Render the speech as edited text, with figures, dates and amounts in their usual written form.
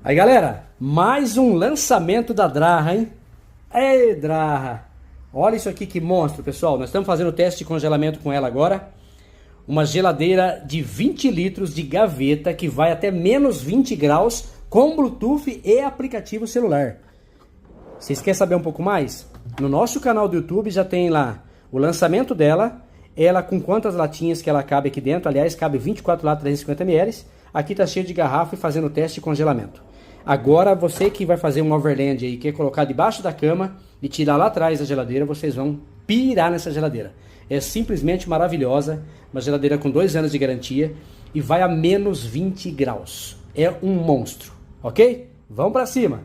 Aí galera, mais um lançamento da Draha, hein? Ei, Draha! Olha isso aqui que monstro, pessoal. Nós estamos fazendo o teste de congelamento com ela agora. Uma geladeira de 20 litros de gaveta que vai até menos 20 graus com Bluetooth e aplicativo celular. Vocês querem saber um pouco mais? No nosso canal do YouTube já tem lá o lançamento dela, ela com quantas latinhas que ela cabe aqui dentro. Aliás, cabe 24 latas 350 ml. Aqui tá cheio de garrafa e fazendo o teste de congelamento. Agora você que vai fazer um overland aí, quer colocar debaixo da cama e tirar lá atrás da geladeira, vocês vão pirar nessa geladeira. É simplesmente maravilhosa, uma geladeira com 2 anos de garantia e vai a menos 20 graus. É um monstro, ok? Vamos pra cima!